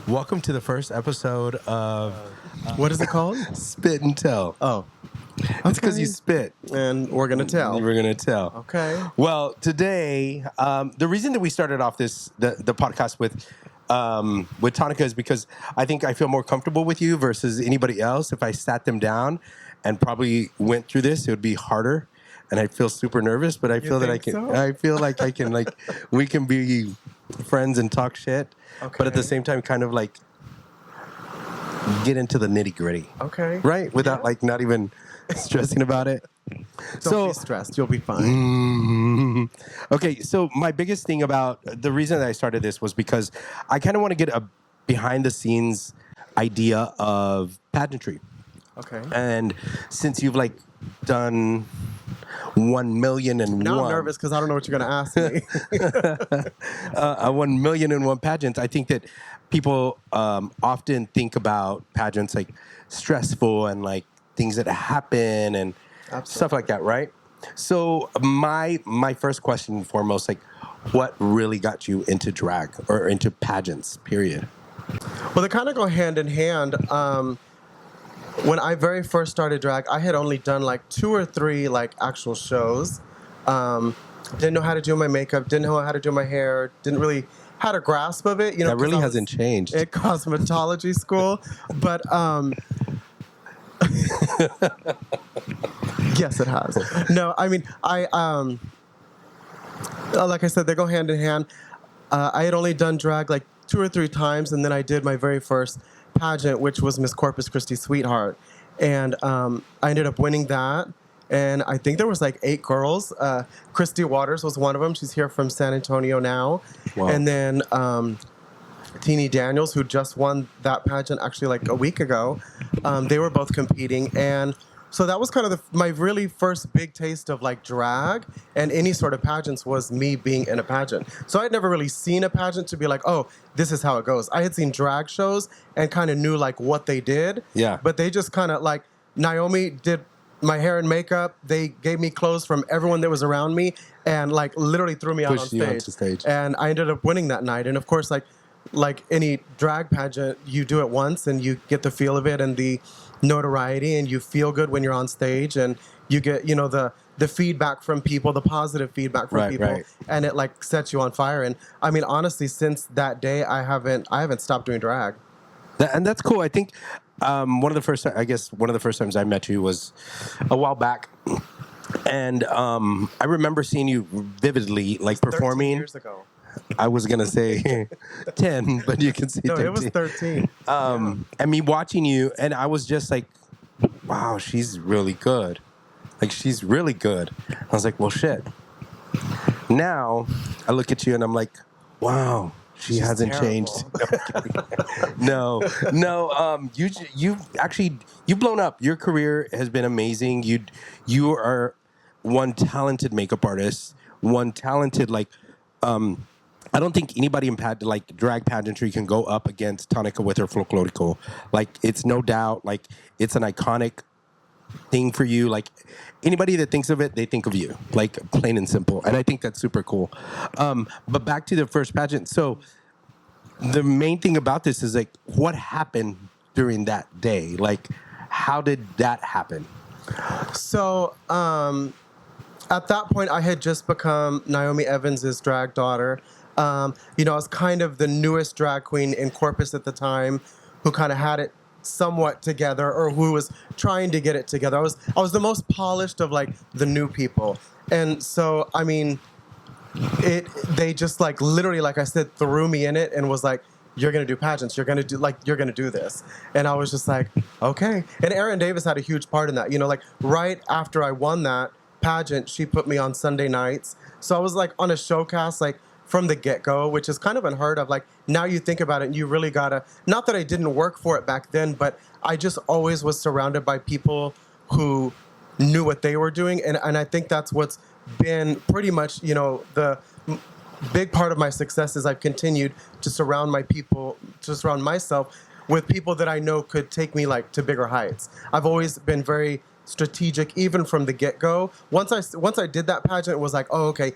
Welcome to the first episode of What is it called? Spit and Tell. Oh, It's because you spit. and we're gonna tell. We're going to tell. Okay. Well, today, the reason that we started off the podcast with Tonica is because I think I feel more comfortable with you versus anybody else. If I sat them down and probably went through this, it would be harder. And I feel super nervous, but I feel that I can. so? I feel like I can, we can be friends and talk shit, but at the same time, kind of get into the nitty gritty. Okay. Right, without not even stressing about it. Don't be stressed. You'll be fine. Okay, so my biggest thing about the reason that I started this was because I kind of want to get a behind the scenes idea of pageantry. Okay. And since you've done 1,000,001. Now I'm nervous because I don't know what you're gonna ask me. 1,000,001 pageants. I think that people often think about pageants like stressful and things that happen and stuff like that, right? So my first question and foremost, what really got you into drag or into pageants, period? Well, they kind of go hand in hand. When I very first started drag, I had only done 2 or 3 actual shows. Didn't know how to do my makeup, didn't know how to do my hair, didn't really had a grasp of it. That really hasn't changed. At cosmetology school, but yes, it has. No, I mean, like I said, they go hand in hand. I had only done drag 2 or 3 times, and then I did my very first pageant, which was Miss Corpus Christi Sweetheart, and I ended up winning that. And I think there was 8 girls. Christy Waters was one of them. She's here from San Antonio now. Wow. And then Teenie Daniels, who just won that pageant actually a week ago. They were both competing, and so that was kind of my really first big taste of drag and any sort of pageants was me being in a pageant. So I'd never really seen a pageant to be oh, this is how it goes. I had seen drag shows and kind of knew what they did. Yeah. But they just kind of Naomi did my hair and makeup. They gave me clothes from everyone that was around me and literally threw me out on Pushed you onto stage. And I ended up winning that night. And of course, like any drag pageant, you do it once and you get the feel of it and the notoriety, and you feel good when you're on stage, and you get the feedback from people, the positive feedback from people, right. and it sets you on fire. And I mean, honestly, since that day, I haven't stopped doing drag. And that's cool. I think one of the first times I met you was a while back, and I remember seeing you vividly performing. 13 years ago. I was gonna say 10, but you can see. No, 13. It was 13. And me watching you, and I was just wow, she's really good. She's really good. I was well, shit. Now I look at you and I'm wow, she's hasn't changed. No. You've blown up. Your career has been amazing. You are one talented makeup artist, one talented I don't think anybody in drag pageantry can go up against Tonica with her folklorico. It's no doubt, it's an iconic thing for you. Anybody that thinks of it, they think of you, plain and simple. And I think that's super cool. But back to the first pageant. So the main thing about this is what happened during that day? How did that happen? So at that point, I had just become Naomi Evans's drag daughter. I was kind of the newest drag queen in Corpus at the time, who kind of had it somewhat together, or who was trying to get it together. I was the most polished of the new people, and so I mean, they just literally, like I said, threw me in it and was you're gonna do pageants. You're gonna do you're gonna do this, and I was just okay. And Erin Davis had a huge part in that. Right after I won that pageant, she put me on Sunday nights, so I was on a showcast from the get-go, which is kind of unheard of. Now you think about it, and you really gotta, not that I didn't work for it back then, but I just always was surrounded by people who knew what they were doing, and I think that's what's been pretty much, the big part of my success is I've continued to surround myself with people that I know could take me to bigger heights. I've always been very strategic, even from the get-go. Once I did that pageant, it was oh, okay,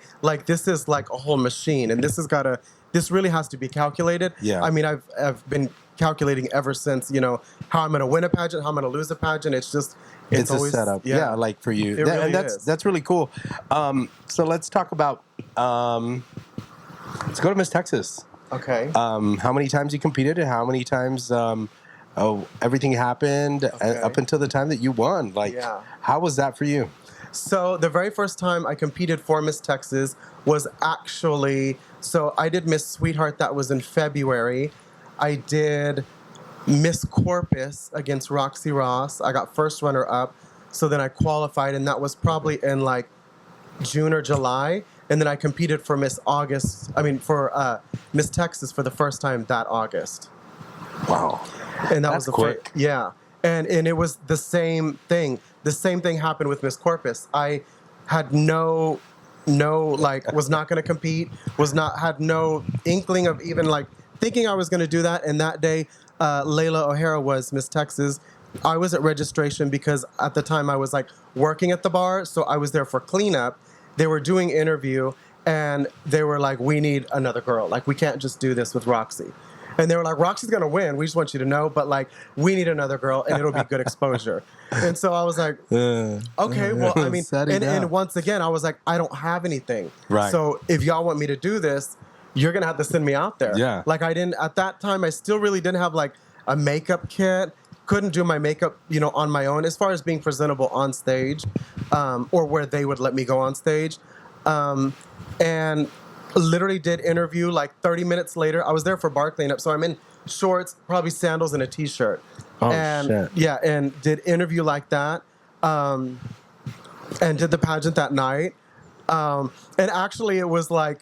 this is a whole machine, and this has got to this really has to be calculated. Yeah. I mean, I've been calculating ever since, how I'm going to win a pageant, how I'm going to lose a pageant. It's a always setup. Yeah, like for you. It really and is. that's really cool. So let's talk about let's go to Miss Texas. Okay. How many times you competed and how many times everything happened up until the time that you won? Like, how was that for you? So the very first time I competed for Miss Texas was actually, so I did Miss Sweetheart, that was in February. I did Miss Corpus against Roxy Ross. I got first runner up. So then I qualified, and that was probably in like June or July. And then I competed for Miss Texas for the first time that August. Wow. And That's quick. Yeah. And it was the same thing. The same thing happened with Miss Corpus. I had was not going to compete, had no inkling of even like thinking I was going to do that. And that day, Layla O'Hara was Miss Texas. I was at registration because at the time I was like working at the bar. So I was there for cleanup. They were doing interview and they were like, we need another girl. Like, we can't just do this with Roxy. And they were like, Roxy's going to win. We just want you to know. But, like, we need another girl, and it'll be good exposure. And so I was like, okay, well, I mean, and once again, I was like, I don't have anything. Right. So if y'all want me to do this, you're going to have to send me out there. Yeah. Like, at that time, I still really didn't have, like, a makeup kit. Couldn't do my makeup, on my own as far as being presentable on stage or where they would let me go on stage. And literally did interview like 30 minutes later. I was there for bar cleanup, so I'm in shorts, probably sandals, and a t-shirt. Shit. Yeah, and did interview like that, and did the pageant that night. And actually, it was like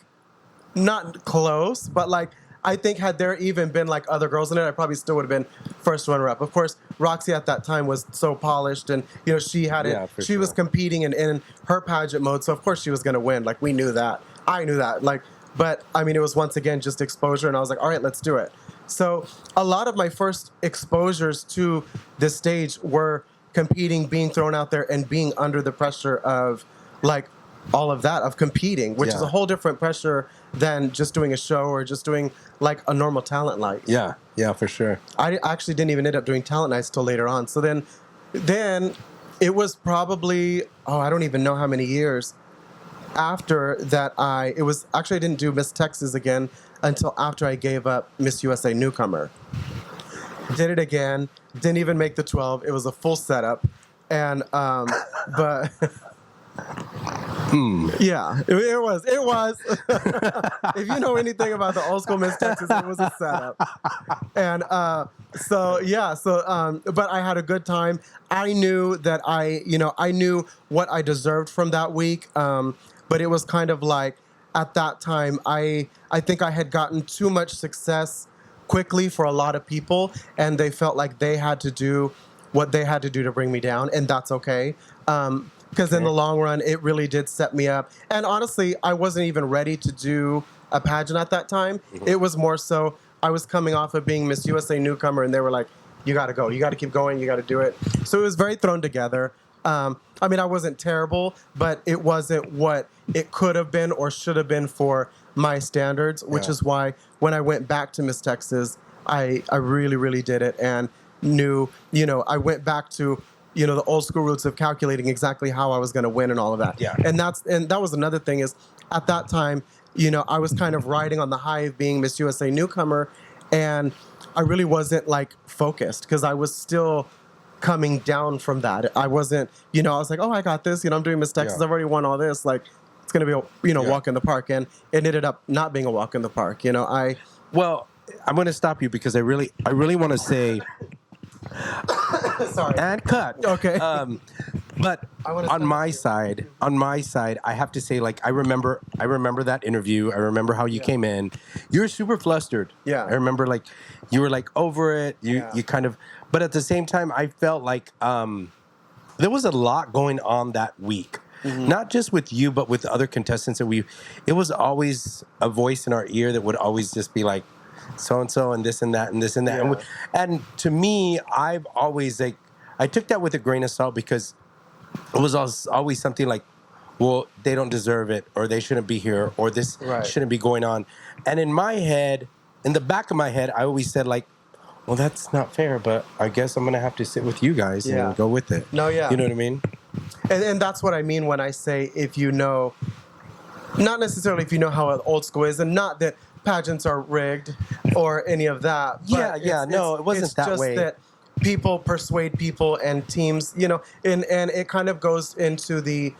not close, but like I think had there even been like other girls in it, I probably still would have been first runner-up. Of course, Roxy at that time was so polished, and she had it. Yeah, she was competing in her pageant mode, so of course she was going to win. Like, we knew that. I knew that. Like, but I mean, it was once again just exposure, and I was like, all right, let's do it. So a lot of my first exposures to this stage were competing, being thrown out there, and being under the pressure of like all of that, of competing, which is a whole different pressure than just doing a show or just doing like a normal talent night. Yeah, for sure. I actually didn't even end up doing talent nights till later on. So then it was probably, I don't even know how many years after that I didn't do Miss Texas again until after I gave up Miss USA Newcomer. Did it again, didn't even make the 12. It was a full setup. And, but... Yeah, it was. If you know anything about the old school Miss Texas, it was a setup. And but I had a good time. I knew that I knew what I deserved from that week. But it was kind of like at that time, I think I had gotten too much success quickly for a lot of people, and they felt like they had to do what they had to do to bring me down, and that's okay. Because in the long run, it really did set me up. And honestly, I wasn't even ready to do a pageant at that time. Mm-hmm. It was more so I was coming off of being Miss USA Newcomer, and they were like, you got to go. You got to keep going. You got to do it. So it was very thrown together. I mean, I wasn't terrible, but it wasn't what it could have been or should have been for my standards, which is why when I went back to Miss Texas, I really, really did it and knew, I went back to the old school roots of calculating exactly how I was going to win and all of that. Yeah. And that was another thing is at that time, I was kind of riding on the high of being Miss USA Newcomer, and I really wasn't like focused because I was still coming down from that. I wasn't, I was like, oh, I got this. I'm doing Miss Texas. I've already won all this. Like, it's going to be a, walk in the park. And it ended up not being a walk in the park. Well, I'm going to stop you because I really want to say... Sorry. And cut. Okay. But on my side, I have to say, like, I remember that interview. I remember how you came in. You were super flustered. Yeah. I remember, like, you were, like, over it. You kind of... But at the same time, I felt like there was a lot going on that week. Mm-hmm. Not just with you, but with other contestants. It was always a voice in our ear that would always just be like, so-and-so and this and that and this and that. Yeah. And to me, I've always, like, I took that with a grain of salt because it was always something like, well, they don't deserve it, or they shouldn't be here, or this Right. shouldn't be going on. And in my head, in the back of my head, I always said like, well, that's not fair, but I guess I'm gonna have to sit with you guys Yeah. and go with it. No, yeah. You know what I mean? And that's what I mean when I say if you know, not necessarily if you know how old school is, and not that pageants are rigged or any of that. But No, it wasn't it's that just way. that people persuade people and teams, you know, and it kind of goes into the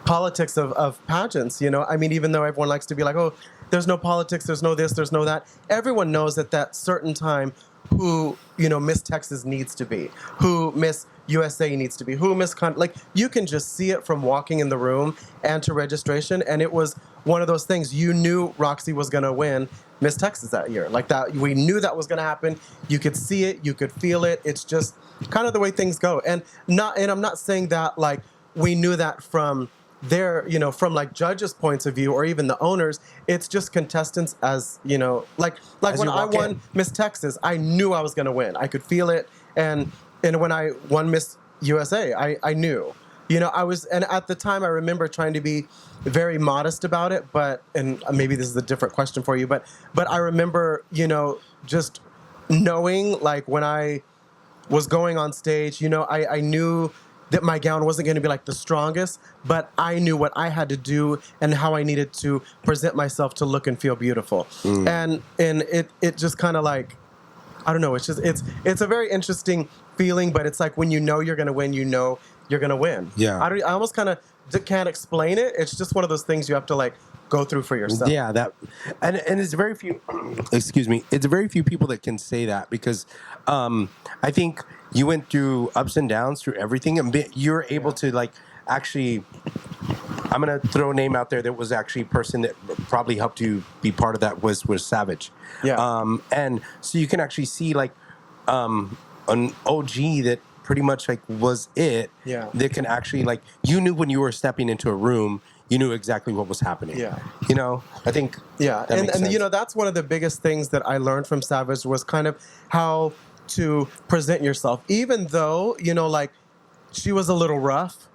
politics of pageants, you know. I mean, even though everyone likes to be like, oh, there's no politics, there's no this, there's no that. Everyone knows at that certain time who, you know, Miss Texas needs to be, who Miss USA needs to be, who Miss like you can just see it from walking in the room and to registration. And it was one of those things, you knew Roxy was going to win Miss Texas that year. Like that, we knew that was going to happen. You could see it, you could feel it. It's just kind of the way things go. And I'm not saying that like we knew that from their, you know, from like judges' points of view or even the owners. It's just contestants, as you know, like As when you I walk won in. Miss Texas, I knew I was going to win. I could feel it. And when I won Miss USA, I knew, you know, I was, and at the time I remember trying to be very modest about it, but, and maybe this is a different question for you, but I remember, you know, just knowing like when I was going on stage, you know, I knew that my gown wasn't going to be like the strongest, but I knew what I had to do and how I needed to present myself to look and feel beautiful. And it just kind of like, I don't know, it's just, it's a very interesting feeling, but it's like when you know you're going to win, you know you're going to win. Yeah. I almost kind of can't explain it. It's just one of those things you have to like go through for yourself. Yeah, that, and it's very few. Excuse me. It's very few people that can say that because I think you went through ups and downs through everything, and you're able to like actually. I'm gonna throw a name out there that was actually a person that probably helped you be part of that was Savage. Yeah. And so you can actually see like an OG that pretty much like was it. Yeah. That can actually like you knew when you were stepping into a room. You knew exactly what was happening. Yeah. You know, I think. Yeah. That makes And sense. you know, that's one of the biggest things that I learned from Savage was kind of how to present yourself. Even though, you know, like she was a little rough,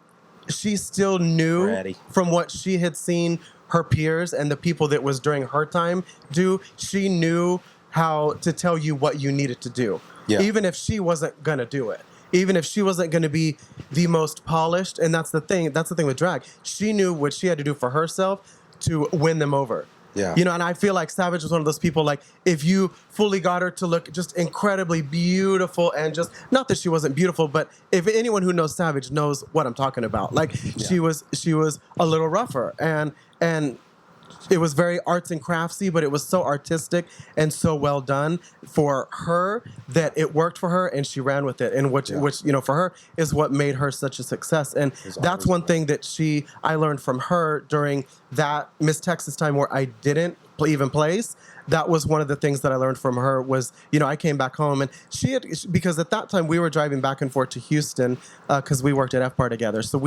she still knew Ready. from what she had seen her peers and the people that was during her time do. She knew how to tell you what you needed to do. Yeah. Even if she wasn't going to do it. Even if she wasn't going to be the most polished, and that's the thing with drag. She knew what she had to do for herself to win them over. Yeah. You know, and I feel like Savage was one of those people, like, if you fully got her to look just incredibly beautiful and just, not that she wasn't beautiful, but if anyone who knows Savage knows what I'm talking about. Like, she was a little rougher, and it was very arts and craftsy, but it was so artistic and so well done for her that it worked for her and she ran with it. And which you know, for her is what made her such a success. And that's one thing that I learned from her during that Miss Texas time where I didn't even place. That was one of the things that I learned from her was, you know, I came back home and because at that time we were driving back and forth to Houston because we worked at FBAR together. So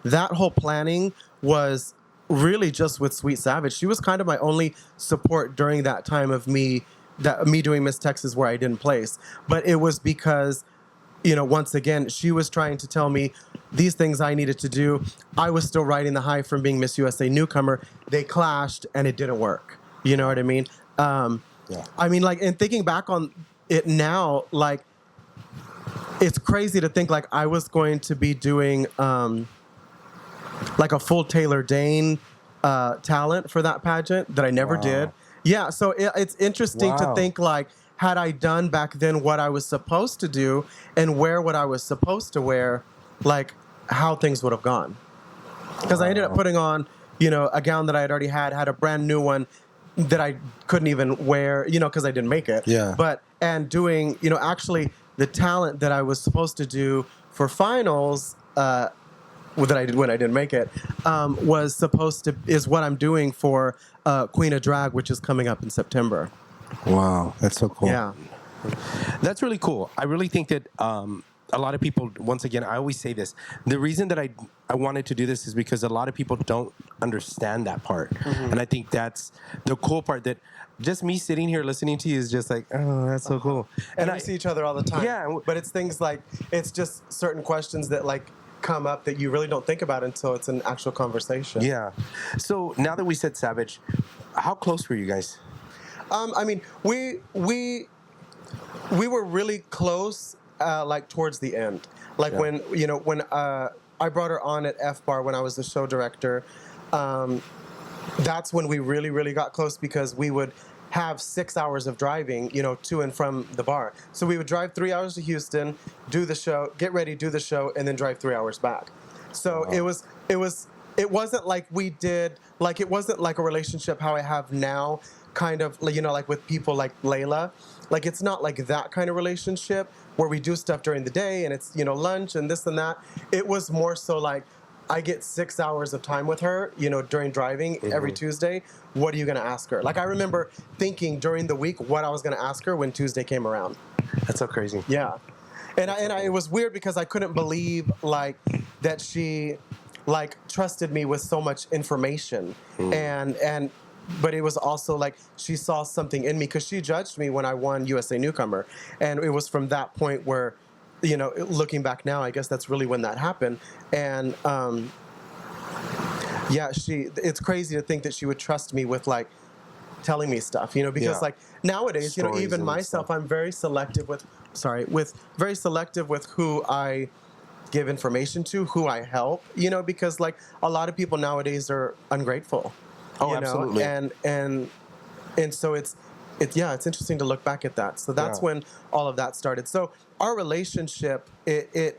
that whole planning was really just with Sweet Savage. She was kind of my only support during that time of me doing Miss Texas where I didn't place. But it was because, you know, once again, she was trying to tell me these things I needed to do. I was still riding the high from being Miss USA Newcomer. They clashed and it didn't work. You know what I mean? I mean, like, and thinking back on it now, like, it's crazy to think like I was going to be doing like a full Taylor Dane talent for that pageant that I never did. Yeah, so it's interesting to think like, had I done back then what I was supposed to do and wear what I was supposed to wear, like how things would have gone. Because I ended up putting on, you know, a gown that I had already had a brand new one that I couldn't even wear, you know, because I didn't make it. Yeah. And doing, you know, actually the talent that I was supposed to do for finals, that I did when I didn't make it, is what I'm doing for Queen of Drag, which is coming up in September. Wow, that's so cool. Yeah. That's really cool. I really think that a lot of people, once again, I always say this. The reason that I wanted to do this is because a lot of people don't understand that part. Mm-hmm. And I think that's the cool part, that just me sitting here listening to you is just like, oh, that's so cool. And we see each other all the time. Yeah. But it's things like, it's just certain questions that like, come up that you really don't think about until it's an actual conversation. Yeah. So now that we said Savage, how close were you guys? I mean, we were really close, like towards the end. Like when I brought her on at F Bar when I was the show director. That's when we really, really got close because we would have 6 hours of driving, to and from the bar. So we would drive 3 hours to Houston, do the show, get ready, do the show, and then drive 3 hours back. So it wasn't like we did, like it wasn't like a relationship how I have now, kind of, like with people like Layla. Like it's not like that kind of relationship where we do stuff during the day and it's, lunch and this and that. It was more so like, I get 6 hours of time with her, during driving every Tuesday. What are you going to ask her? Like, I remember thinking during the week what I was going to ask her when Tuesday came around. That's so crazy. Yeah. And it was weird because I couldn't believe, like, that she, like, trusted me with so much information. But it was also like she saw something in me because she judged me when I won USA Newcomer. And it was from that point where, looking back now, I guess that's really when that happened. And it's crazy to think that she would trust me with like telling me stuff, because like nowadays, Stories even myself, stuff. I'm very selective with who I give information to, who I help, because like a lot of people nowadays are ungrateful. Oh, absolutely. And so it's interesting to look back at that. So that's when all of that started. So our relationship, it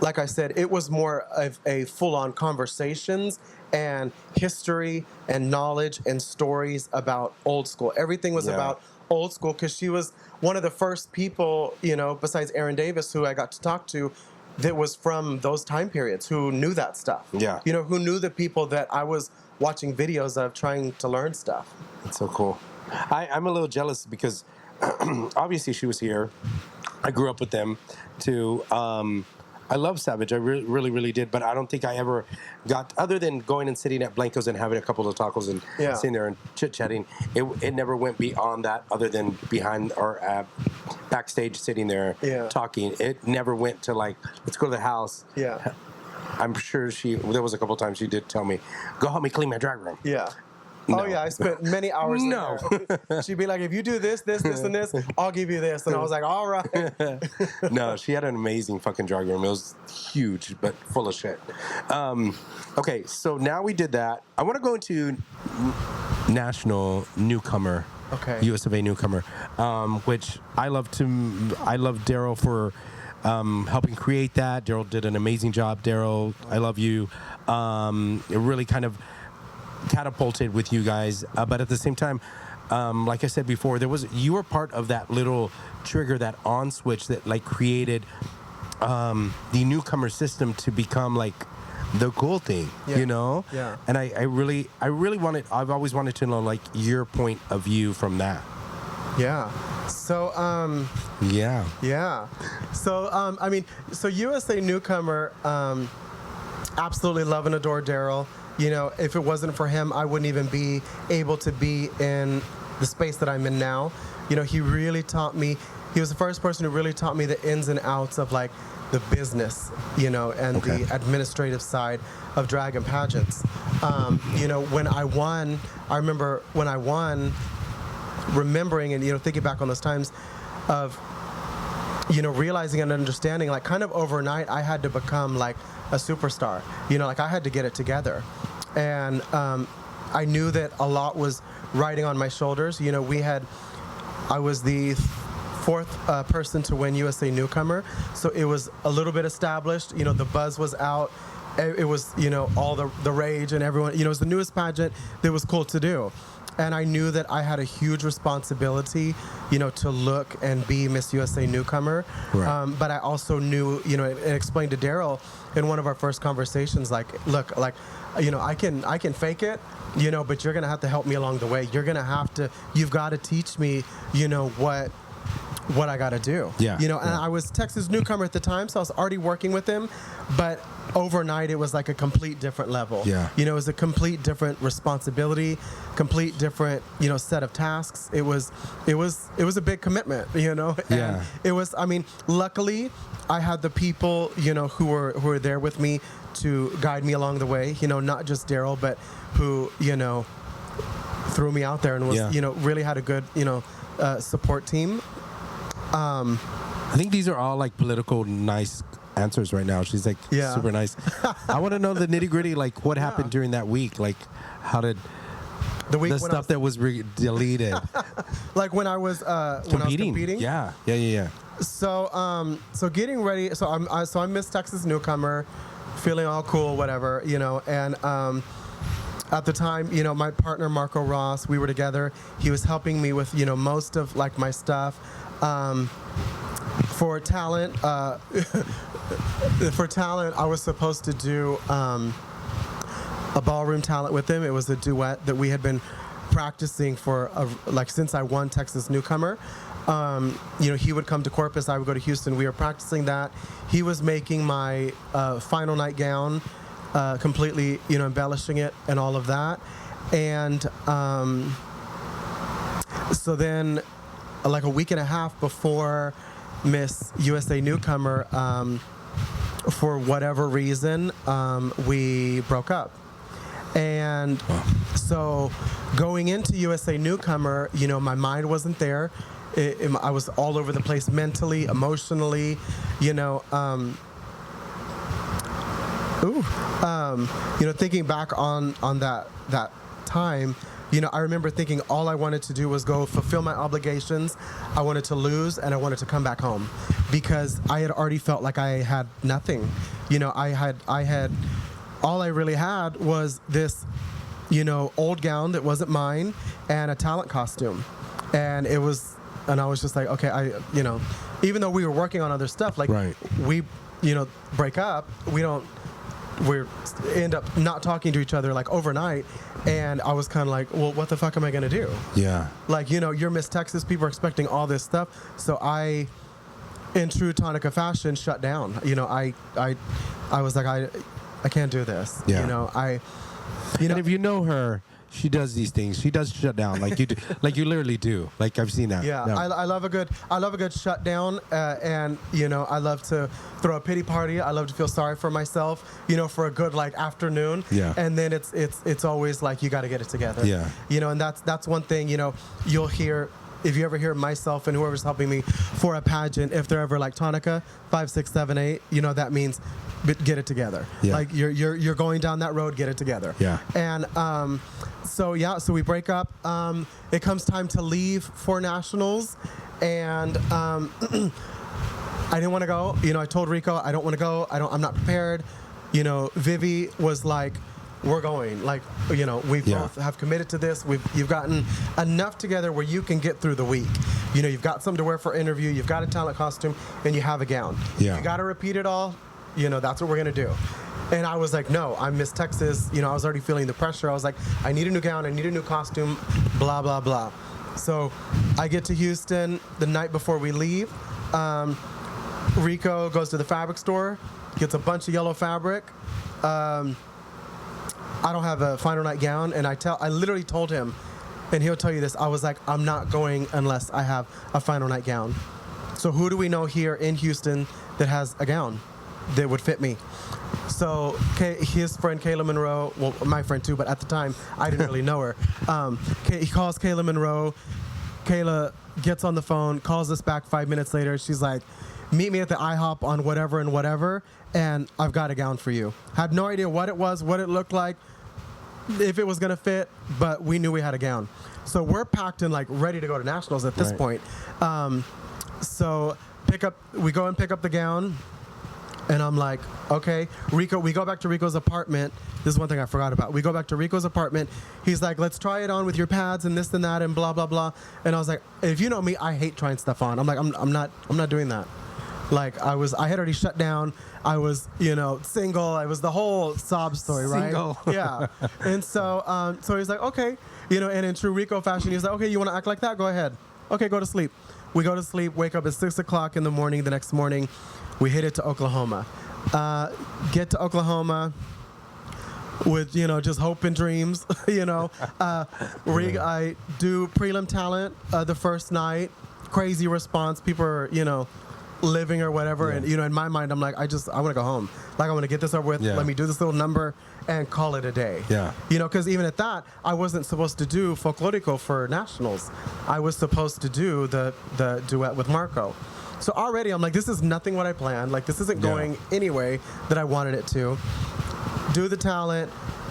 like I said, it was more of a full-on conversations and history and knowledge and stories about old school. Everything was about old school because she was one of the first people, besides Aaron Davis, who I got to talk to, that was from those time periods, who knew that stuff. Yeah. Who knew the people that I was watching videos of trying to learn stuff. That's so cool. I'm a little jealous because obviously she was here. I grew up with them too. I love Savage. I really, really did. But I don't think I ever got, other than going and sitting at Blanco's and having a couple of tacos and sitting there and chit-chatting, it never went beyond that other than behind or backstage sitting there talking. It never went to like, let's go to the house. Yeah. I'm sure there was a couple of times she did tell me, go help me clean my drag room. Yeah. No. Oh, yeah, I spent many hours in there. She'd be like, if you do this, and this, I'll give you this. And I was like, all right. No, she had an amazing fucking drag room. It was huge, but full of shit. Okay, so now we did that. I want to go into National Newcomer. Okay. USA Newcomer, which I love Daryl for helping create that. Daryl did an amazing job. Daryl, I love you. It really kind of catapulted with you guys, but at the same time, like I said before, you were part of that little trigger, that on switch that like created the newcomer system to become like the cool thing, Yeah. And I've always wanted to know like your point of view from that. Yeah. So So USA Newcomer, absolutely love and adore Daryl. If it wasn't for him, I wouldn't even be able to be in the space that I'm in now. He really taught me. He was the first person who really taught me the ins and outs of like the business, and the administrative side of drag and pageants. When I won, I remember when I won, remembering and thinking back on those times of realizing and understanding, like kind of overnight, I had to become like a superstar. Like I had to get it together, and I knew that a lot was riding on my shoulders. I was the fourth person to win USA Newcomer, so it was a little bit established. The buzz was out. It was all the rage and everyone. It was the newest pageant that was cool to do. And I knew that I had a huge responsibility, to look and be Miss USA Newcomer. Right. But I also knew, and explained to Daryl in one of our first conversations, like, look, like, I can fake it, but you're going to have to help me along the way. You've got to teach me, what I got to do. Yeah. And I was Texas Newcomer at the time, so I was already working with him, but overnight it was like a complete different level. Yeah. It was a complete different responsibility, complete different, set of tasks. It was a big commitment, And Yeah. it was, luckily I had the people, who were there with me to guide me along the way, not just Daryl, but who, threw me out there and was, Yeah. really had a good, support team. I think these are all like political nice answers right now. She's like super nice. I want to know the nitty gritty, like what happened during that week. Like how did the stuff that was deleted? Like when I was competing. Yeah. So getting ready. So I'm Miss Texas Newcomer, feeling all cool, whatever, and at the time, my partner Marco Ross, we were together. He was helping me with most of like my stuff. For talent, I was supposed to do a ballroom talent with him. It was a duet that we had been practicing for since I won Texas Newcomer. He would come to Corpus, I would go to Houston. We were practicing that. He was making my final night gown, completely, embellishing it and all of that. And so then, like a week and a half before Miss USA Newcomer, for whatever reason, we broke up. And so going into USA Newcomer, my mind wasn't there. I was all over the place mentally, emotionally, thinking back on that time, I remember thinking all I wanted to do was go fulfill my obligations. I wanted to lose and I wanted to come back home because I had already felt like I had nothing. I had all I really had was this, old gown that wasn't mine and a talent costume. And I was just like, okay, even though we were working on other stuff, like we, break up, we end up not talking to each other like overnight. And I was kind of like, well, what the fuck am I going to do? Yeah. Like, you're Miss Texas. People are expecting all this stuff. So I, in true Tonica fashion, shut down. I was like, I can't do this. Yeah. And if you know her, she does these things. She does shut down like you do, like you literally do. Like I've seen that. Yeah, No. I love a good shutdown, and I love to throw a pity party. I love to feel sorry for myself, for a good afternoon. Yeah. And then it's always like you got to get it together. Yeah. And that's one thing. You'll hear. If you ever hear myself and whoever's helping me for a pageant, if they're ever like Tonica 5, 6, 7, 8, that means get it together. Yeah. Like you're going down that road, get it together. Yeah. And so we break up. It comes time to leave for nationals, and I didn't want to go. I told Rico I don't want to go. I'm not prepared. Vivi was like, we're going. Like, we both have committed to this. You've gotten enough together where you can get through the week. You've got something to wear for interview. You've got a talent costume, and you have a gown. Yeah. You got to repeat it all. That's what we're gonna do. And I was like, no, I'm Miss Texas. I was already feeling the pressure. I was like, I need a new gown. I need a new costume. Blah blah blah. So I get to Houston the night before we leave. Rico goes to the fabric store, gets a bunch of yellow fabric. I don't have a final night gown, and I literally told him, and he'll tell you this, I was like, I'm not going unless I have a final night gown. So who do we know here in Houston that has a gown that would fit me? So his friend Kayla Monroe, well, my friend too, but at the time I didn't really know her. He calls Kayla Monroe. Kayla gets on the phone, calls us back 5 minutes later. She's like, meet me at the IHOP on whatever and whatever, and I've got a gown for you. Had no idea what it was, what it looked like, if it was going to fit, but we knew we had a gown. So we're packed and ready to go to nationals at this point. So we go and pick up the gown, and I'm like, okay, Rico, we go back to Rico's apartment. This is one thing I forgot about. We go back to Rico's apartment. He's like, let's try it on with your pads and this and that and blah, blah, blah. And I was like, if you know me, I hate trying stuff on. I'm like, I'm not doing that. I had already shut down. I was, single. I was the whole sob story, right? Single. Yeah. And so he's like, okay, and in true Rico fashion, he's like, okay, you want to act like that? Go ahead. Okay, go to sleep. we go to sleep, wake up at 6 o'clock in the morning. The next morning, we hit it to Oklahoma. Get to Oklahoma with, just hope and dreams, I do prelim talent the first night. Crazy response. People are, living or whatever. Yeah. And, in my mind, I'm like, I want to go home. Like, I want to get this over with. Yeah. Let me do this little number and call it a day. Yeah. Because even at that, I wasn't supposed to do Folklorico for nationals. I was supposed to do the duet with Marco. So already I'm like, this is nothing what I planned. Like, this isn't going any way that I wanted it to. Do the talent,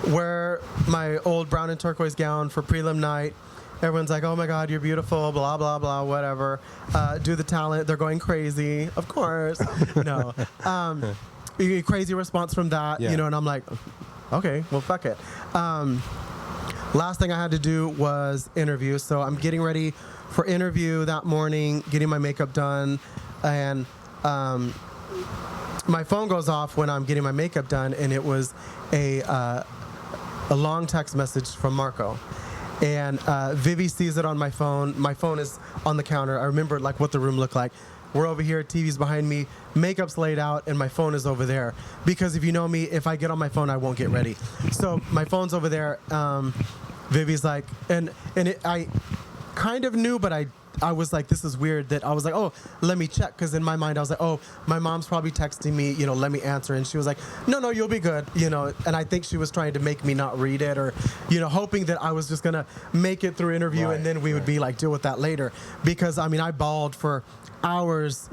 wear my old brown and turquoise gown for prelim night. Everyone's like, oh my God, you're beautiful, blah, blah, blah, whatever. Do the talent. They're going crazy. Of course. No. You get crazy response from that, and I'm like, okay, well, fuck it. Last thing I had to do was interview. So I'm getting ready for interview that morning, getting my makeup done. And my phone goes off when I'm getting my makeup done. And it was a long text message from Marco. And Vivi sees it on my phone. My phone is on the counter. I remember like what the room looked like. We're over here, TV's behind me, makeup's laid out, and my phone is over there. Because if you know me, if I get on my phone, I won't get ready. So my phone's over there. Vivi's like, I kind of knew, but I was like, this is weird that I was like, oh, let me check. Because in my mind, I was like, oh, my mom's probably texting me, let me answer. And she was like, no, you'll be good, And I think she was trying to make me not read it or, hoping that I was just going to make it through interview and then we would be like, deal with that later. Because, I bawled for hours,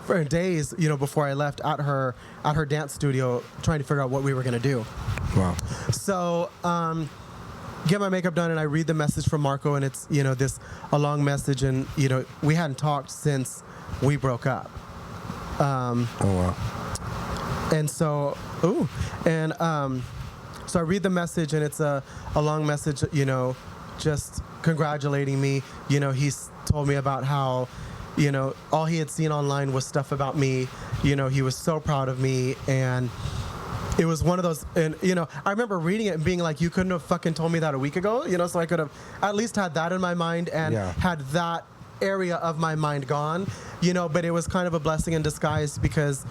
for days, before I left at her dance studio trying to figure out what we were going to do. Wow. So, get my makeup done and I read the message from Marco and it's, a long message and, we hadn't talked since we broke up. Oh, wow. And so, so I read the message and it's a long message, just congratulating me. He's told me about how, all he had seen online was stuff about me. He was so proud of me and it was one of those, and I remember reading it and being like, you couldn't have fucking told me that a week ago, so I could have at least had that in my mind and had that area of my mind gone, but it was kind of a blessing in disguise because,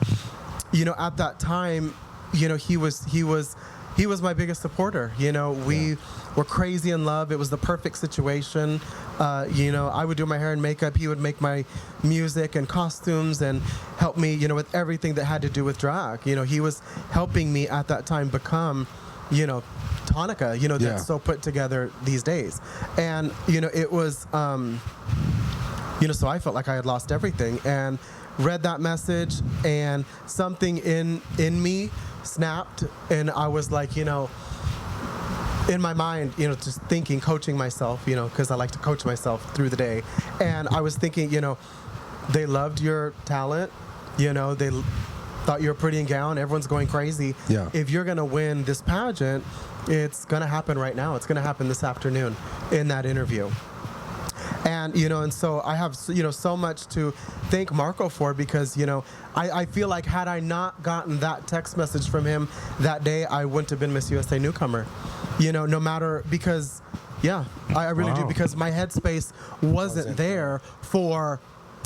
at that time, he was my biggest supporter. We were crazy in love. It was the perfect situation. I would do my hair and makeup. He would make my music and costumes and help me, with everything that had to do with drag. He was helping me at that time become, Tonica, that's so put together these days. And, it was, so I felt like I had lost everything and read that message and something in me snapped and I was like, in my mind, just thinking, coaching myself, because I like to coach myself through the day. And I was thinking, they loved your talent, they thought you were pretty in gown, everyone's going crazy. Yeah. If you're going to win this pageant, it's going to happen right now. It's going to happen this afternoon in that interview. And, and so I have, so much to thank Marco for because, I feel like had I not gotten that text message from him that day, I wouldn't have been Miss USA Newcomer. No matter, because, I really do, because my headspace wasn't there for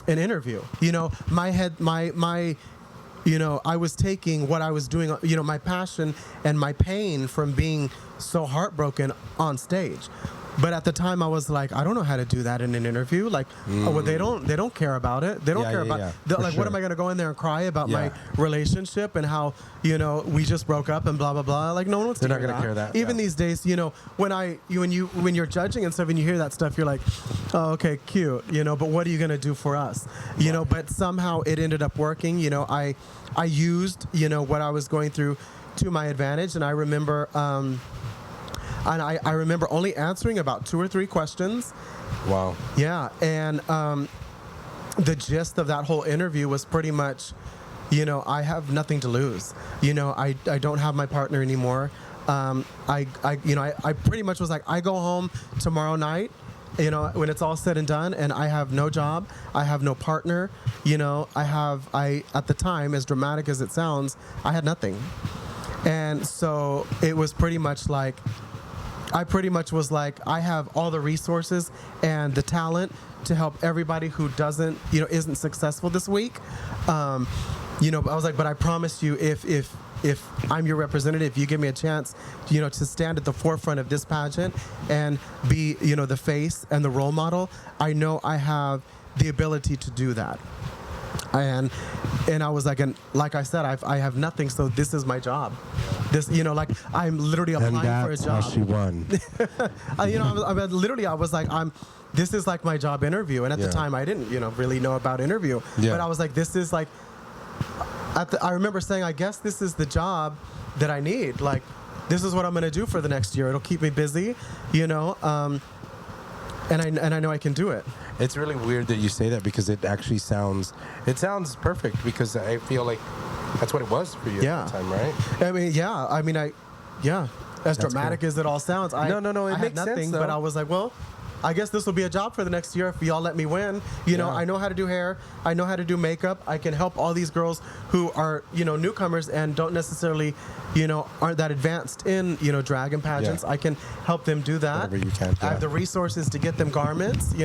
an interview. I was taking what I was doing, my passion and my pain from being so heartbroken on stage. But at the time, I was like, I don't know how to do that in an interview. Like, well, they don't care about it. They don't care about like, what am I going to go in there and cry about my relationship and how we just broke up and blah blah blah. Like, no one wants to hear that. They're not going to care that. Even these days, when you're judging and stuff and you hear that stuff, you're like, oh, okay, cute, But what are you going to do for us, But somehow it ended up working. I used what I was going through to my advantage, and I remember. And I remember only answering about 2 or 3 questions. Wow. Yeah. And the gist of that whole interview was pretty much, I have nothing to lose. I don't have my partner anymore. I pretty much was like, I go home tomorrow night, when it's all said and done, and I have no job. I have no partner. At the time, as dramatic as it sounds, I had nothing. And so it was pretty much like, I pretty much was like, I have all the resources and the talent to help everybody who doesn't, isn't successful this week. I was like, but I promise you, if I'm your representative, you give me a chance, to stand at the forefront of this pageant and be, the face and the role model, I know I have the ability to do that. And I was like, and like I said, I have nothing, so this is my job. This, I'm literally applying for a job. And that's how she won. I was like, this is like my job interview. And at the time, I didn't, really know about interview. Yeah. But I was like, this is like, I remember saying, I guess this is the job that I need. Like, this is what I'm going to do for the next year. It'll keep me busy, and I know I can do it. It's really weird that you say that because it actually sounds perfect, because I feel like that's what it was for you at the time, right? As dramatic as it all sounds, it makes sense, but I was like, well, I guess this will be a job for the next year if y'all let me win. I know how to do hair. I know how to do makeup. I can help all these girls who are, newcomers and don't necessarily, aren't that advanced in, drag and pageants. I can help them do that. Whatever you can. I have the resources to get them garments,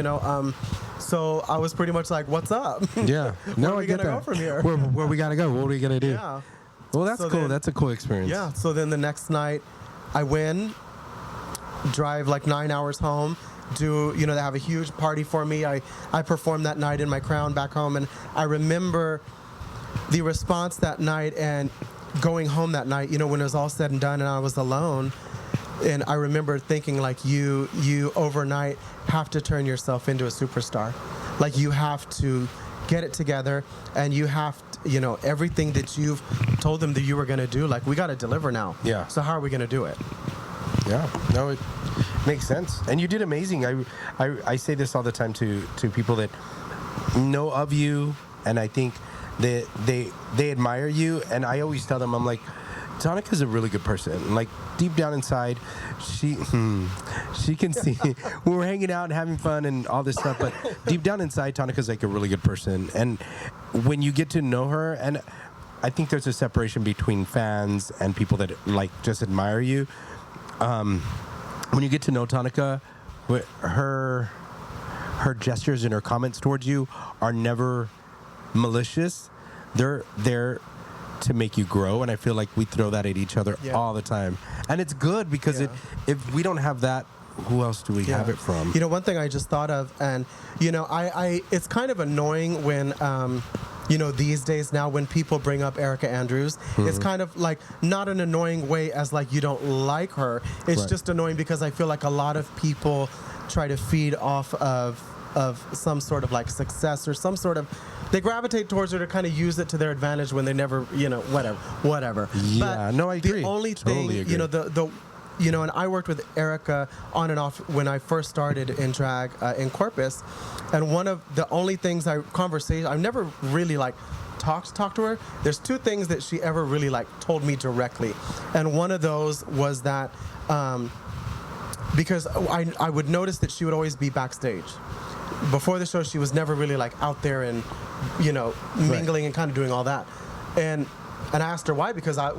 So I was pretty much like, what's up? Yeah. Where are we going to go from here? Where we got to go? What are we going to do? Yeah. Well, that's cool. That's a cool experience. Yeah. So then the next night I win, drive like 9 hours home. They have a huge party for me. I performed that night in my crown back home, and I remember the response that night and going home that night, when it was all said and done and I was alone. And I remember thinking, like, you overnight have to turn yourself into a superstar. Like, you have to get it together, and you have to, everything that you've told them that you were going to do, like, we got to deliver now. Yeah. So how are we going to do it? Yeah. No, it makes sense. And you did amazing. I say this all the time to people that know of you, and I think that they admire you. And I always tell them, I'm like, Tonica's a really good person. Like, deep down inside, she can see we're hanging out and having fun and all this stuff, but deep down inside, Tonica's like a really good person. And when you get to know her, and I think there's a separation between fans and people that like just admire you. When you get to know Tonica, her gestures and her comments towards you are never malicious. They're there to make you grow, and I feel like we throw that at each other all the time. And it's good because if we don't have that, who else do we have it from? One thing I just thought of, and I it's kind of annoying when these days now when people bring up Erica Andrews, it's kind of like not an annoying way as like you don't like her. It's just annoying because I feel like a lot of people try to feed off of some sort of like success or some sort of, they gravitate towards her to kind of use it to their advantage when they never, whatever. Yeah, but no, I agree. The only thing, totally agree. And I worked with Erica on and off when I first started in drag in Corpus, and one of the only things I've never really like talked to her. There's two things that she ever really like told me directly, and one of those was that because I would notice that she would always be backstage. Before the show, she was never really like out there and mingling and kind of doing all that, and I asked her why, because I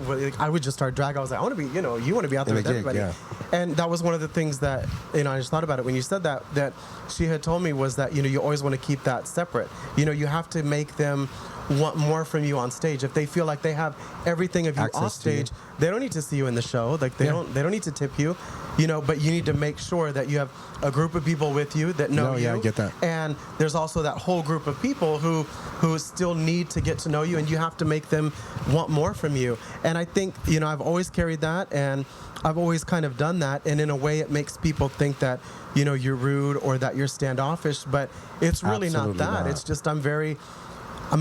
would just start drag. I was like, I want to be, you want to be out there with everybody. Yeah. And that was one of the things that, I just thought about it when you said that she had told me was that, you always want to keep that separate. You have to make them want more from you on stage. If they feel like they have everything of you off stage, they don't need to see you in the show. Like they don't need to tip you, but you need to make sure that you have a group of people with you that know you. Yeah, I get that. And there's also that whole group of people who still need to get to know you, and you have to make them want more from you. And I think, I've always carried that, and I've always kind of done that, and in a way it makes people think that, you're rude or that you're standoffish, but it's really not that. It's just I'm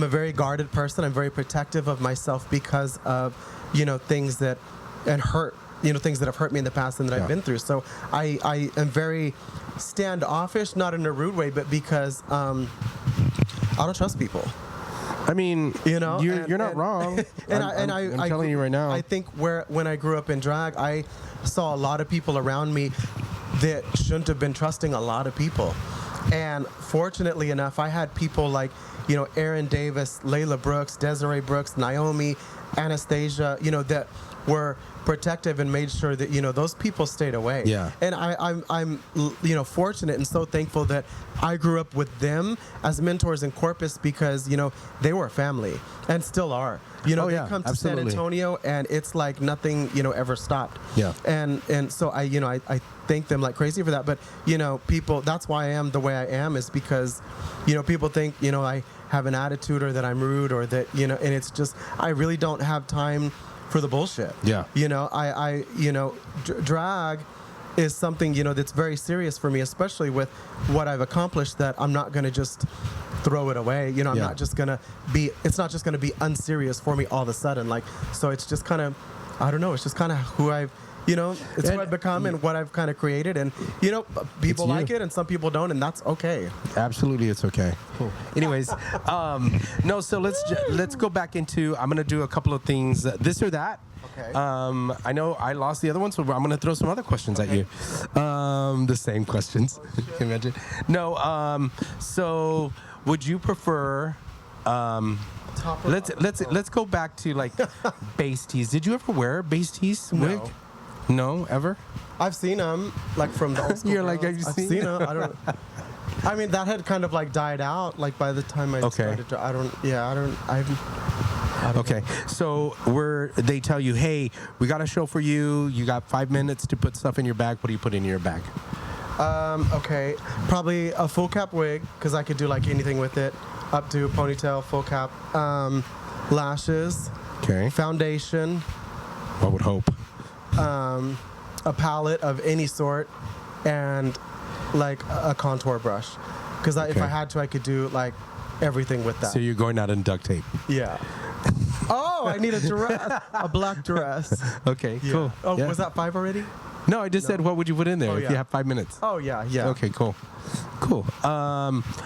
a very guarded person. I'm very protective of myself because of, things that things that have hurt me in the past and that I've been through. So I am very standoffish, not in a rude way, but because I don't trust people. I mean, you're not wrong. I'm telling you right now. I think when I grew up in drag, I saw a lot of people around me that shouldn't have been trusting a lot of people. And fortunately enough, I had people like, Aaron Davis, Layla Brooks, Desiree Brooks, Naomi, Anastasia, that were protective and made sure that, those people stayed away. Yeah. And I'm fortunate and so thankful that I grew up with them as mentors in Corpus because, they were family and still are. They come to San Antonio and it's like nothing, ever stopped. Yeah. And so I thank them like crazy for that. But, people, that's why I am the way I am, is because, people think, I have an attitude or that I'm rude or that, and it's just, I really don't have time for the bullshit. Yeah. Drag is something, that's very serious for me, especially with what I've accomplished, that I'm not going to just throw it away. I'm not just going to be, it's not just going to be unserious for me all of a sudden. Like, so it's just kind of, I don't know, it's just kind of who I've, it's who I've become and what I've kind of created. And, people like it and some people don't, and that's okay. Absolutely, it's okay. Cool. Anyways, so let's go back into, I'm going to do a couple of things, this or that. Okay. I know I lost the other one, so I'm going to throw some other questions at you. The same questions. Can you imagine? No, so would you prefer... let's go back to like base tees. Did you ever wear base tees wig? No, ever? I've seen them, like from the old school. You're like, have you I've seen them? I mean, that had kind of like died out. Like by the time I started to, I don't Okay, so they tell you, hey, we got a show for you. You got 5 minutes to put stuff in your bag. What do you put in your bag? Okay, probably a full cap wig, because I could do like anything with it, up to ponytail, full cap, lashes, foundation. I would hope. A palette of any sort, and like a contour brush, because if I had to, I could do like everything with that. So you're going out in duct tape? Yeah. Oh, I need a dress, a black dress. Okay, cool. Oh, was that 5 already? No, I just said what would you put in there if you have 5 minutes? Oh yeah. Okay, cool.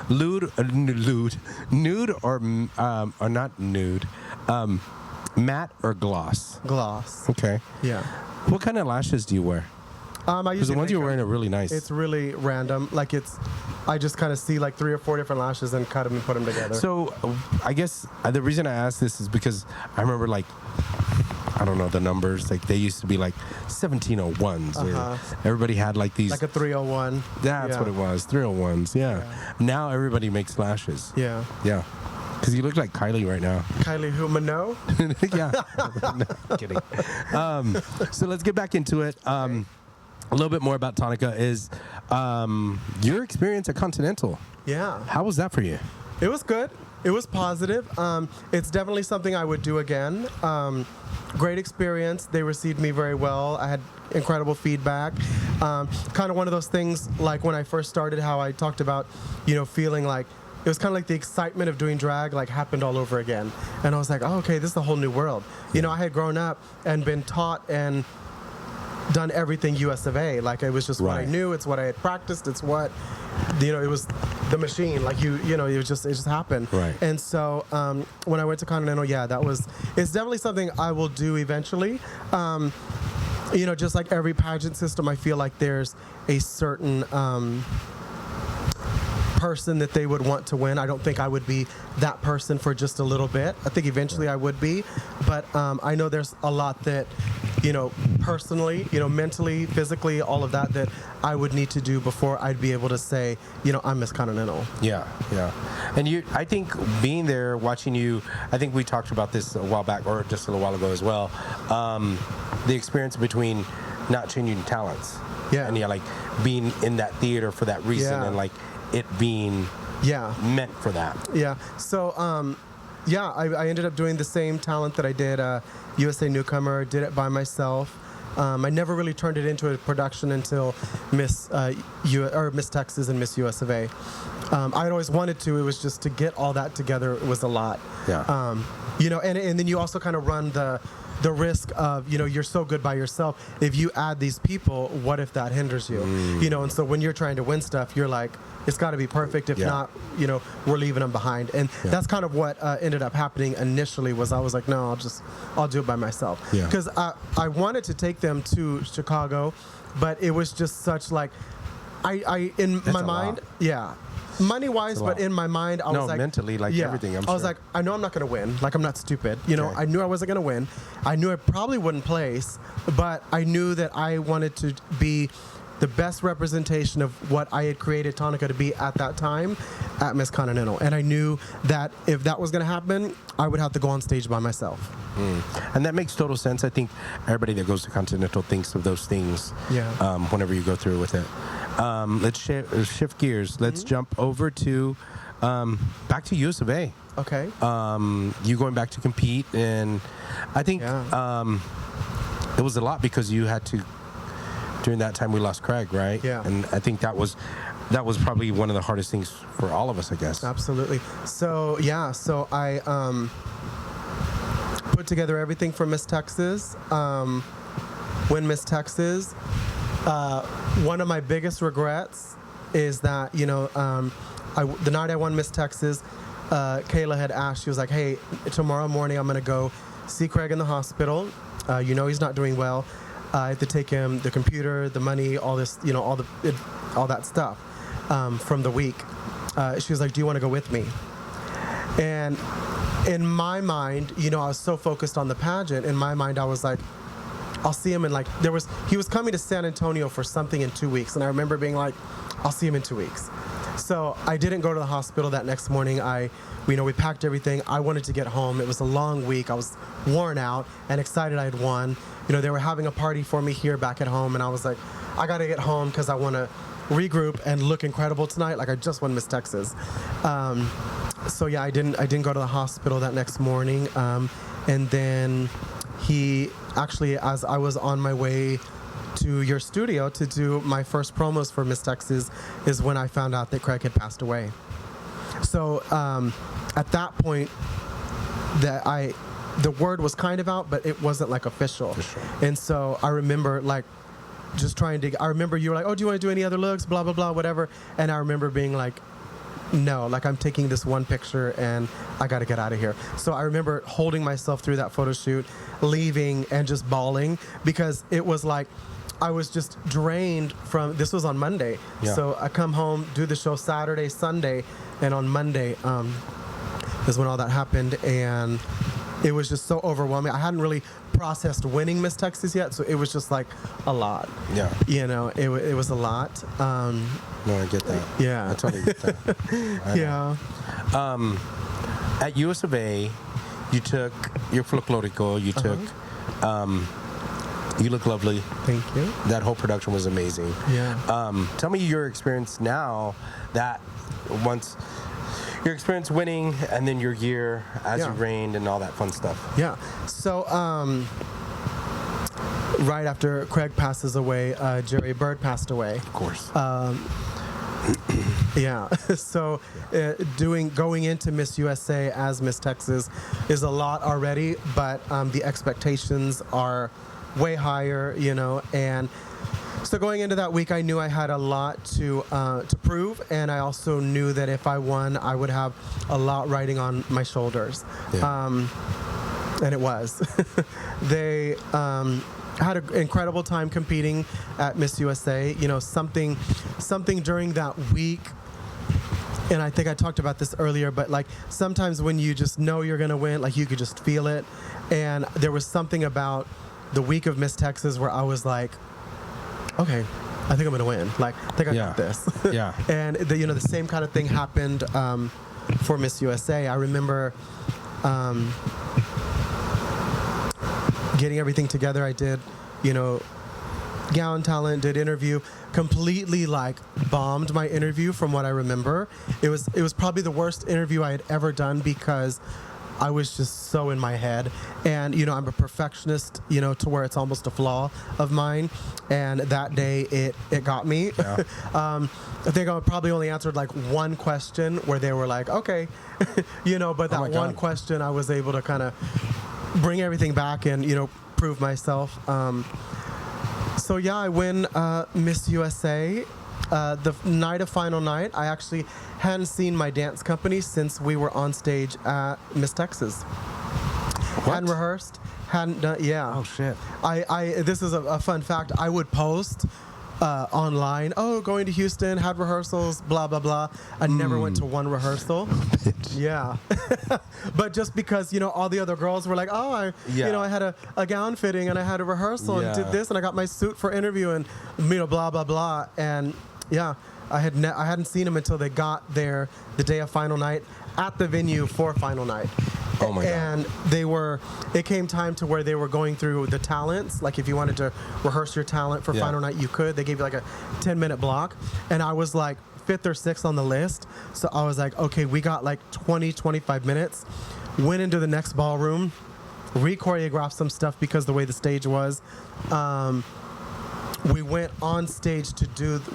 Nude or not nude? Matte or gloss? Gloss. Okay. Yeah. What kind of lashes do you wear? Because the ones you're wearing are really nice. It's really random. Like I just kind of see like 3 or 4 different lashes and cut them and put them together. So I guess the reason I asked this is because I remember like, I don't know the numbers. Like they used to be like 1701s. Or everybody had like these. Like a 301. That's what it was. 301s. Yeah. Now everybody makes lashes. Yeah. Yeah. Because you look like Kylie right now. Kylie who? Minogue? Yeah. No, kidding. So let's get back into it. A little bit more about Tonica is your experience at Continental. Yeah. How was that for you? It was good. It was positive. It's definitely something I would do again. Great experience. They received me very well. I had incredible feedback. Kind of one of those things like when I first started, how I talked about, feeling like it was kind of like the excitement of doing drag like happened all over again. And I was like, oh, okay, this is a whole new world. I had grown up and been taught and done everything US of A. Like it was just what I knew. It's what I had practiced. It's what, it was the machine. Like it just happened. Right. And so when I went to Continental, it's definitely something I will do eventually. Just like every pageant system, I feel like there's a certain person that they would want to win. I don't think I would be that person for just a little bit. I think eventually I would be, but I know there's a lot that, personally, mentally, physically, all of that I would need to do before I'd be able to say, I'm Miss Continental. Yeah. And I think being there, watching you, I think we talked about this a while back, or just a little while ago as well, the experience between not changing talents. Yeah. And like being in that theater for that reason and like it being meant for that. Yeah. So, I ended up doing the same talent that I did USA Newcomer, did it by myself. I never really turned it into a production until Miss Texas and Miss US of A. I'd always wanted to. It was just to get all that together. It was a lot. Yeah. And then you also kind of run the risk of, you're so good by yourself. If you add these people, what if that hinders you? And so when you're trying to win stuff, you're like, it's got to be perfect. If not, we're leaving them behind. And that's kind of what ended up happening initially was I was like, no, I'll do it by myself. Because I wanted to take them to Chicago, but it was just such like, I in That's my a mind, lot. yeah, money wise, but in my mind, I was like, mentally, like everything. I was like, I know I'm not going to win. Like, I'm not stupid. You know, Okay. I knew I wasn't going to win. I knew I probably wouldn't place, but I knew that I wanted to be the best representation of what I had created Tonica to be at that time at Miss Continental. And I knew that if that was going to happen, I would have to go on stage by myself. And that makes total sense. I think everybody that goes to Continental thinks of those things whenever you go through with it. Let's shift gears. Let's jump over to back to US of A. Okay. You going back to compete, and I think it was a lot because you had to. During that time, we lost Craig, right? Yeah. And I think that was probably one of the hardest things for all of us, I guess. Absolutely. So I put together everything for Miss Texas. When Miss Texas, one of my biggest regrets is that the night I won Miss Texas, Kayla had asked. She was like, "Hey, tomorrow morning I'm gonna go see Craig in the hospital. He's not doing well. I have to take him the computer, the money, all this, all that stuff from the week." She was like, "Do you want to go with me?" And in my mind, I was so focused on the pageant. In my mind, I was like, I'll see him in he was coming to San Antonio for something in 2 weeks. And I remember being like, I'll see him in 2 weeks. So I didn't go to the hospital that next morning. We packed everything. I wanted to get home. It was a long week. I was worn out and excited I had won. They were having a party for me here back at home. And I was like, I got to get home because I want to regroup and look incredible tonight. Like I just won Miss Texas. So yeah, I didn't go to the hospital that next morning. And then he actually, as I was on my way to your studio to do my first promos for Miss Texas, is when I found out that Craig had passed away. So at that point, the word was kind of out, but it wasn't like official. And so I remember I remember you were like, "Oh, do you want to do any other looks? Blah, blah, blah, whatever." And I remember being like, no, like I'm taking this one picture and I got to get out of here. So I remember holding myself through that photo shoot, leaving and just bawling because it was like I was just drained from, this was on Monday. Yeah. So I come home, do the show Saturday, Sunday, and on Monday is when all that happened. And it was just so overwhelming. I hadn't really processed winning Miss Texas yet, so it was just like a lot. Yeah. It was a lot. No, I get that. Yeah. I totally get that. Yeah. At US of A, you took your folklorico, you took, you look lovely. Thank you. That whole production was amazing. Yeah. Tell me your experience now that once your experience winning and then your year as you reigned and all that fun stuff. Yeah. So, right after Craig passes away, Jerry Bird passed away. Of course. Yeah. So, going into Miss USA as Miss Texas is a lot already, but the expectations are way higher, and so going into that week, I knew I had a lot to prove, and I also knew that if I won, I would have a lot riding on my shoulders. Yeah. And it was. They had an incredible time competing at Miss USA. Something during that week, and I think I talked about this earlier, but like sometimes when you just know you're gonna win, like you could just feel it. And there was something about the week of Miss Texas where I was like, okay, I think I'm gonna win. Like, I think I got this. Yeah. And the same kind of thing happened for Miss USA. I remember getting everything together. I did, gown talent, did interview, completely like bombed my interview from what I remember. It was probably the worst interview I had ever done because I was just so in my head. And, I'm a perfectionist, to where it's almost a flaw of mine. And that day it got me. Yeah. I think I probably only answered like one question where they were like, okay, but that one question I was able to kind of bring everything back and, prove myself. So yeah, I win Miss USA. The night of final night, I actually hadn't seen my dance company since we were on stage at Miss Texas. What? Hadn't rehearsed, hadn't done, yeah. Oh shit. This is a fun fact. I would post online. Oh, going to Houston, had rehearsals, blah blah blah. I never went to one rehearsal. Yeah, but just because all the other girls were like, oh, I had a gown fitting and I had a rehearsal and did this and I got my suit for interview and blah blah blah. And yeah, I hadn't seen them until they got there the day of final night at the venue for final night. Oh my God. And it came time to where they were going through the talents. Like if you wanted to rehearse your talent for final night, you could. They gave you like a 10-minute block. And I was like 5th or 6th on the list. So I was like, okay, we got like 25 minutes. Went into the next ballroom, re-choreographed some stuff because the way the stage was. We went on stage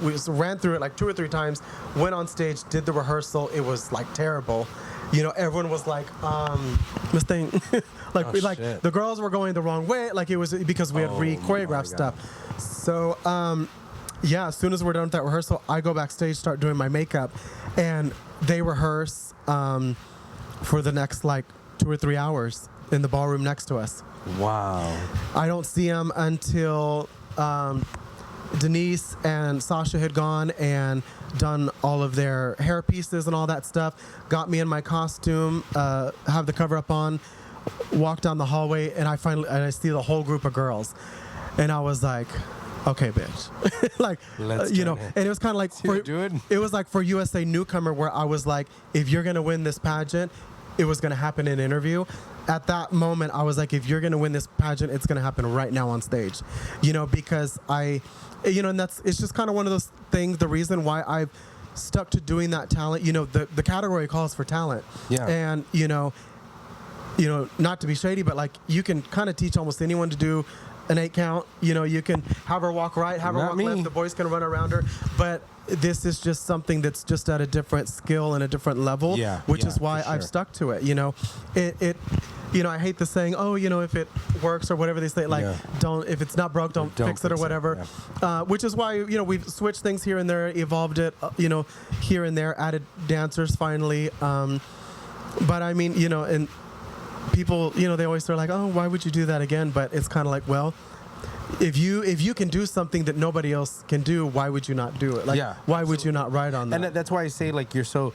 we ran through it like 2 or 3 times, went on stage, did the rehearsal. It was like terrible. Everyone was like, this thing, the girls were going the wrong way. Like it was because we had re-choreographed stuff. So, as soon as we're done with that rehearsal, I go backstage, start doing my makeup, and they rehearse for the next like 2 or 3 hours in the ballroom next to us. Wow. I don't see them until Denise and Sasha had gone and done all of their hair pieces and all that stuff, got me in my costume, have the cover up on, walk down the hallway, and I see the whole group of girls. And I was like, okay, bitch. Like, and it was kind of like, it was like for USA Newcomer where I was like, if you're going to win this pageant, it was going to happen in an interview. At that moment, I was like, if you're going to win this pageant, it's going to happen right now on stage. Because and it's just kind of one of those things, the reason why I've stuck to doing that talent, the category calls for talent. Yeah. And, not to be shady, but like you can kind of teach almost anyone to do an 8 count. You can have her walk right, have her walk left, the boys can run around her. But this is just something that's just at a different skill and a different level, which is why I've stuck to it. I hate the saying, oh, if it works or whatever they say, like, if it's not broke, don't fix it or whatever. Which is why, we've switched things here and there, evolved it, here and there, added dancers finally. But I mean, and people, they always are like, oh, why would you do that again? But it's kind of like, well, if you can do something that nobody else can do, why would you not do it? Like, why would you not ride on that? And that's why I say, like, you're so...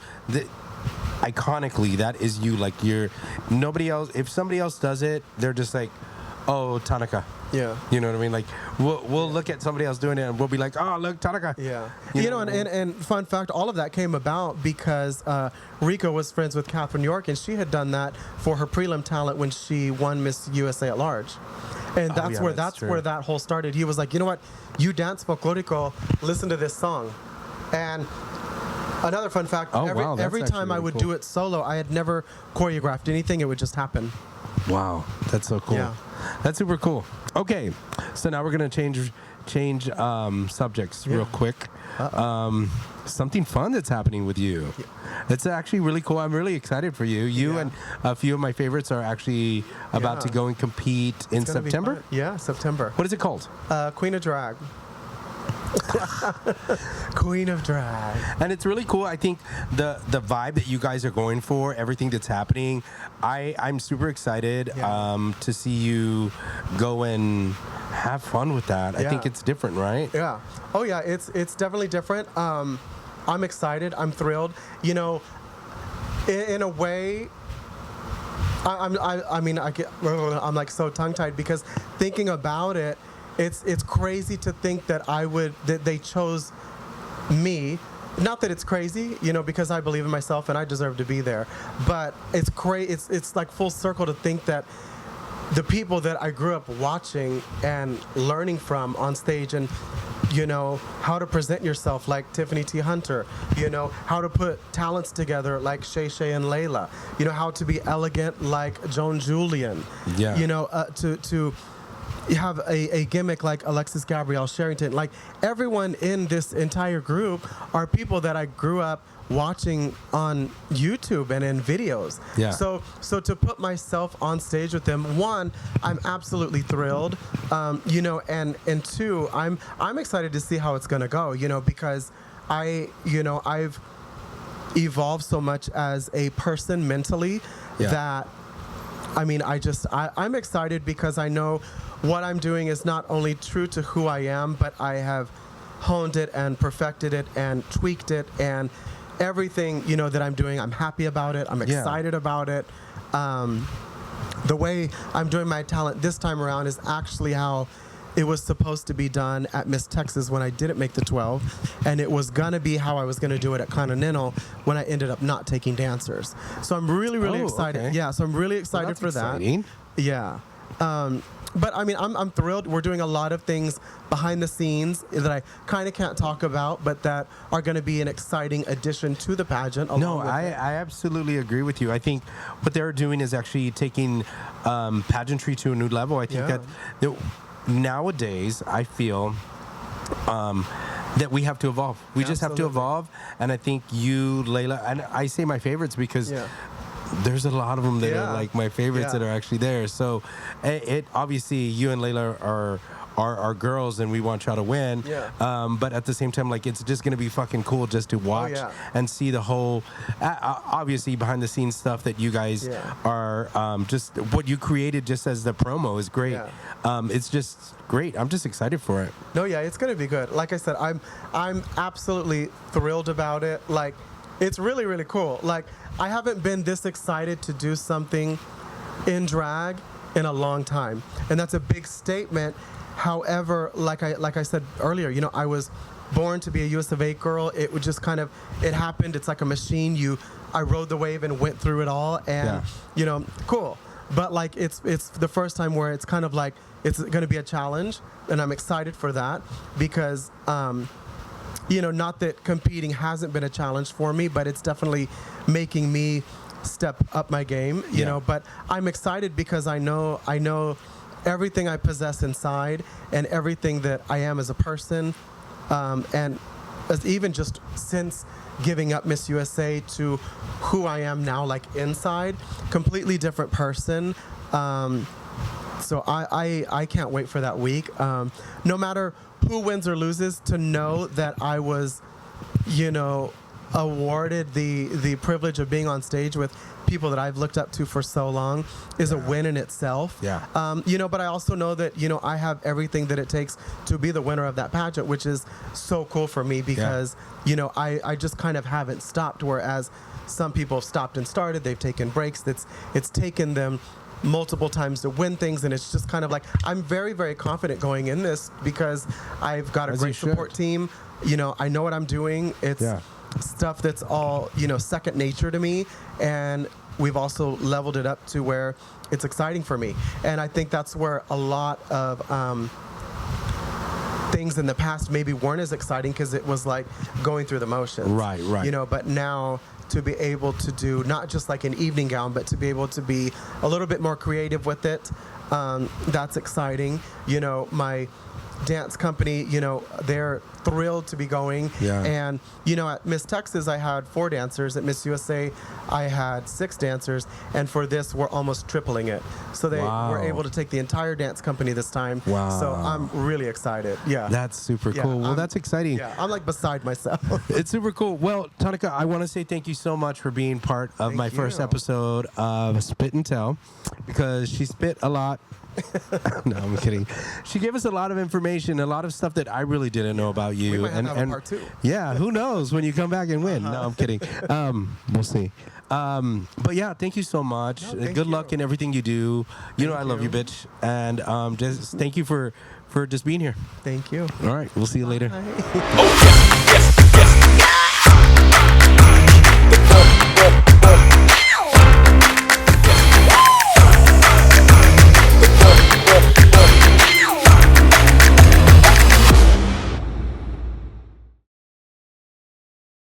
iconically, that is you. Like, nobody else... If somebody else does it, they're just like, oh, Tonica. Yeah. You know what I mean? Like, we'll look at somebody else doing it and we'll be like, oh, look, Tonica. Yeah. And fun fact, all of that came about because Rico was friends with Catherine York, and she had done that for her prelim talent when she won Miss USA at large. And that's where that whole started. He was like, you know what? You dance folklorico, listen to this song. And another fun fact, every time I would do it solo, I had never choreographed anything. It would just happen. Wow. That's so cool. Yeah. That's super cool. Okay. So now we're going to change subjects real quick. Something fun that's happening with you. Yeah. It's actually really cool. I'm really excited for you. You and a few of my favorites are actually about to go and compete in September. Yeah, September. What is it called? Queen of Drag. Queen of Drag. And it's really cool. I think the vibe that you guys are going for, everything that's happening, I'm super excited to see you go and have fun with that. I think it's different, right? Yeah. Oh yeah, it's definitely different. I'm excited. I'm thrilled. In a way, I'm like so tongue-tied because thinking about it, it's crazy to think that they chose me. Not that it's crazy, because I believe in myself and I deserve to be there. But it's crazy. It's like full circle to think that the people that I grew up watching and learning from on stage, and how to present yourself like Tiffany T. Hunter, how to put talents together like Shay Shay and Layla, how to be elegant like Joan Julian, to have a gimmick like Alexis Gabrielle Sherrington. Like everyone in this entire group are people that I grew up watching on YouTube and in videos. Yeah. So to put myself on stage with them, one, I'm absolutely thrilled. And two, I'm excited to see how it's gonna go. Because I've evolved so much as a person mentally that I'm excited because I know what I'm doing is not only true to who I am, but I have honed it and perfected it and tweaked it, and everything, you know, that I'm doing, I'm happy about it. I'm excited about it. The way I'm doing my talent this time around is actually how it was supposed to be done at Miss Texas when I didn't make the 12, and it was gonna be how I was gonna do it at Continental when I ended up not taking dancers. So I'm really excited. Okay. Yeah, so I'm really excited for exciting. that. Yeah. But I mean, I'm thrilled. We're doing a lot of things behind the scenes that I kind of can't talk about, but that are going to be an exciting addition to the pageant. No, I absolutely agree with you. I think what they're doing is actually taking pageantry to a new level. I think that nowadays, I feel that we have to evolve. We just have to evolve. And I think you, Layla, and I say my favorites because there's a lot of them that are like my favorites that are actually there. So it obviously, you and Layla are girls and we want y'all to win. But at the same time, like, it's just gonna be fucking cool just to watch and see the whole obviously behind the scenes stuff that you guys are just what you created just as the promo is great. It's just great. I'm just excited for it. No, it's gonna be good. Like I said, I'm absolutely thrilled about it. Like, it's really cool. Like, I haven't been this excited to do something in drag in a long time, and that's a big statement. However, like I said earlier, you know, I was born to be a US of A girl. It would just kind of, it happened. It's like a machine. I rode the wave and went through it all, and you know, cool. But like, it's the first time where it's kind of like it's going to be a challenge, and I'm excited for that because. You know, not that competing hasn't been a challenge for me, but it's definitely making me step up my game, you know. But I'm excited because I know everything I possess inside and everything that I am as a person. And as even just since giving up Miss USA to who I am now, like inside, completely different person. So I can't wait for that week. No matter who wins or loses, to know that I was, you know, awarded the privilege of being on stage with people that I've looked up to for so long is a win in itself. You know, but I also know that, you know, I have everything that it takes to be the winner of that pageant, which is so cool for me because, you know, I just kind of haven't stopped, whereas some people have stopped and started. They've taken breaks. It's taken them multiple times to win things, and it's just kind of like, I'm very confident going in this because I've got a great support team. You know, I know what I'm doing. It's stuff that's all, you know, second nature to me, and we've also leveled it up to where it's exciting for me. And I think that's where a lot of things in the past maybe weren't as exciting because it was like going through the motions. Right. You know, but now to be able to do not just like an evening gown, but to be able to be a little bit more creative with it, that's exciting. You know, my dance company, you know, they're thrilled to be going. And, you know, at Miss Texas, I had 4 dancers. At Miss USA, I had 6 dancers. And for this, we're almost tripling it. So they were able to take the entire dance company this time. So I'm really excited. That's super cool. Well, that's exciting. I'm like beside myself. It's super cool. Well, Tonica, I want to say thank you so much for being part of my first episode of Spit and Tell, because she spit a lot. No, I'm kidding. She gave us a lot of information, a lot of stuff that I really didn't know about you. We might have a part 2. Yeah, who knows when you come back and win. No, I'm kidding. We'll see. But yeah, thank you so much. Good luck in everything you do. You know I love you, bitch. And just thank you for just being here. Thank you. All right, we'll see you later. Oh, yes.